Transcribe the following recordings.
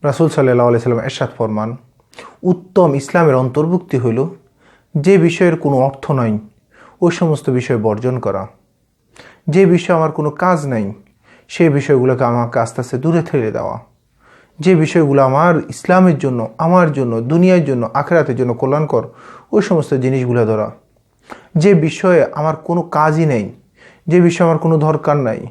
রাসূল সাল্লাল্লাহু আলাইহি সাল্লাম ইরশাদ ফরমান, উত্তম ইসলামের অন্তর্ভুক্তি হইল যে বিষয়ের কোনো অর্থ নাই ওই সমস্ত বিষয় বর্জন করা। যে বিষয়ে আমার কোনো কাজ নাই সেই বিষয়গুলোকে আমাকে আস্তে আস্তে দূরে ঠেলে দেওয়া। যে বিষয়গুলো আমার ইসলামের জন্য, আমার জন্য, দুনিয়ার জন্য, আখিরাতের জন্য কল্যাণকর ওই সমস্ত জিনিসগুলো ধরা। যে বিষয়ে আমার কোনো কাজই নেই, যে বিষয়ে আমার কোনো দরকার নাই,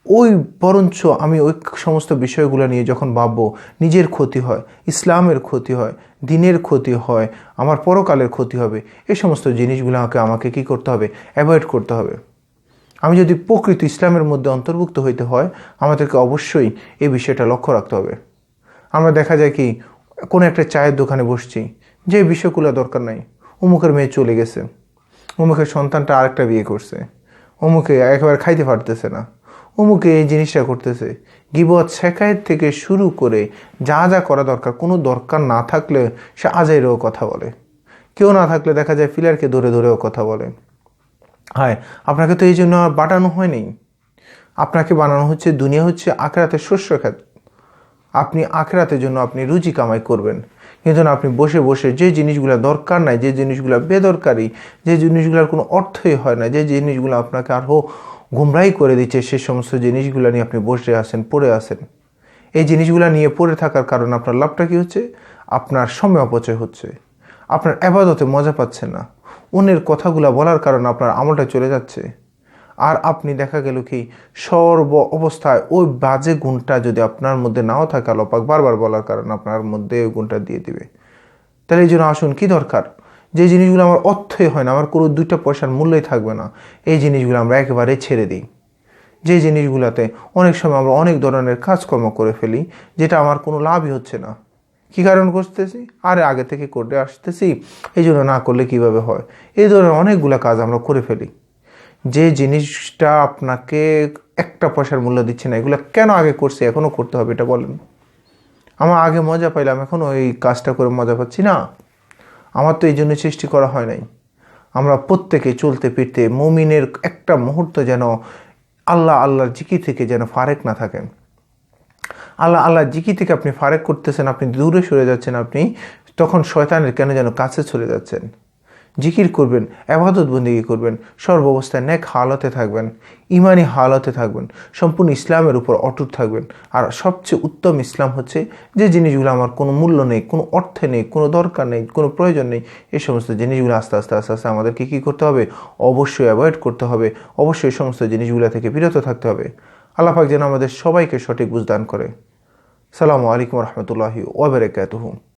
ওই বরঞ্চ আমি ওই সমস্ত বিষয়গুলো নিয়ে যখন ভাববো নিজের ক্ষতি হয়, ইসলামের ক্ষতি হয়, দিনের ক্ষতি হয়, আমার পরকালের ক্ষতি হবে, এই সমস্ত জিনিসগুলো আমাকে কী করতে হবে? অ্যাভয়েড করতে হবে। আমি যদি প্রকৃত ইসলামের মধ্যে অন্তর্ভুক্ত হইতে হয় আমাদেরকে অবশ্যই এই বিষয়টা লক্ষ্য রাখতে হবে। আমরা দেখা যায় কি, কোনো একটা চায়ের দোকানে বসছি, যে বিষয়গুলো দরকার নাই, অমুকের মেয়ে চলে গেছে, অমুকের সন্তানটা আরেকটা বিয়ে করছে, অমুকে একেবারে খাইতে পারতেছে না, অমুকে এই জিনিসটা করতেছে, গিবত শেখায়েত থেকে শুরু করে যা যা করা দরকার, কোনো দরকার না থাকলে সে আজাইরেও কথা বলে, কেউ না থাকলে দেখা যায় ফিলারকে ধরে ধরেও কথা বলে। হ্যাঁ, আপনাকে তো এই জন্য বানানো হয়নি, আপনাকে বানানো হচ্ছে, দুনিয়া হচ্ছে আখিরাতের শস্য ক্ষেত। আপনি আখিরাতের জন্য আপনি রুজি কামাই করবেন, কিন্তু না আপনি বসে বসে যে জিনিসগুলো দরকার নাই, যে জিনিসগুলো বেদরকারি, যে জিনিসগুলোর কোনো অর্থই হয় না, যে জিনিসগুলো আপনাকে আরও গুমরাহি করে দিচ্ছে, সে সমস্ত জিনিসগুলো নিয়ে আপনি বসে আছেন, পড়ে আছেন। এই জিনিসগুলো নিয়ে পড়ে থাকার কারণে আপনার লাভটা কী হচ্ছে? আপনার সময় অপচয় হচ্ছে, আপনার ইবাদতে মজা পাচ্ছেন না, অন্যের কথাগুলো বলার কারণে আপনার আমলটা চলে যাচ্ছে। আর আপনি দেখা গেল কি, সর্ব অবস্থায় ওই বাজে গুণটা যদি আপনার মধ্যে নাও থাকে, আল্লাহ পাক বারবার বলার কারণে আপনার মধ্যে ওই গুণটা দিয়ে দিবে। তাহলে এই জন্য আসুন, কী দরকার? যে জিনিসগুলো আমার অর্থই হয় না, আমার কোনো দুইটা পয়সার মূল্যই থাকবে না, এই জিনিসগুলো আমরা একেবারে ছেড়ে দিই। যে জিনিসগুলোতে অনেক সময় আমরা অনেক ধরনের কাজকর্ম করে ফেলি যেটা আমার কোনো লাভই হচ্ছে না। কী কারণ করতেছি? আরে আগে থেকে করে আসতেছি, এই জন্য না করলে কিভাবে হয়, এই ধরনের অনেকগুলো কাজ আমরা করে ফেলি। যে জিনিসটা আপনাকে একটা পয়সার মূল্য দিচ্ছে না, এগুলো কেন আগে করছি, এখনও করতে হবে, এটা বলেন। আমার আগে মজা পাইলাম, এখনও এই কাজটা করে মজা পাচ্ছি না। আমার তো এই জন্য সৃষ্টি করা হয় নাই। আমরা প্রত্যেকে চলতে ফিরতে মুমিনের একটা মুহূর্ত যেন আল্লাহর জিকির থেকে যেন ফারেক না থাকেন। আল্লাহর জিকির থেকে আপনি ফারেক করতেছেন, আপনি দূরে সরে যাচ্ছেন, আপনি তখন শয়তানের কেন যেন কাছে চলে যাচ্ছেন। জিকির করবেন, ইবাদত বন্দেগী করবেন, সর্বাবস্থায় নেক হালতে থাকবেন, ইমানি হালতে থাকবেন, সম্পূর্ণ ইসলামের উপর অটুট থাকবেন। আর সবচেয়ে উত্তম ইসলাম হচ্ছে যে জিনিসগুলো আমার কোনো মূল্য নেই, কোনো অর্থে নেই, কোনো দরকার নেই, কোনো প্রয়োজন নেই, এই সমস্ত জিনিসগুলো আস্তে আস্তে আস্তে আস্তে আমাদেরকে কী করতে হবে? অবশ্যই অ্যাভয়েড করতে হবে, অবশ্যই এই সমস্ত জিনিসগুলো থেকে বিরত থাকতে হবে। আল্লাহ পাক যেন আমাদের সবাইকে সঠিক বুঝ দান করে। সালামু আলাইকুম রহমতুল্লাহি ওয়া বারাকাতুহু।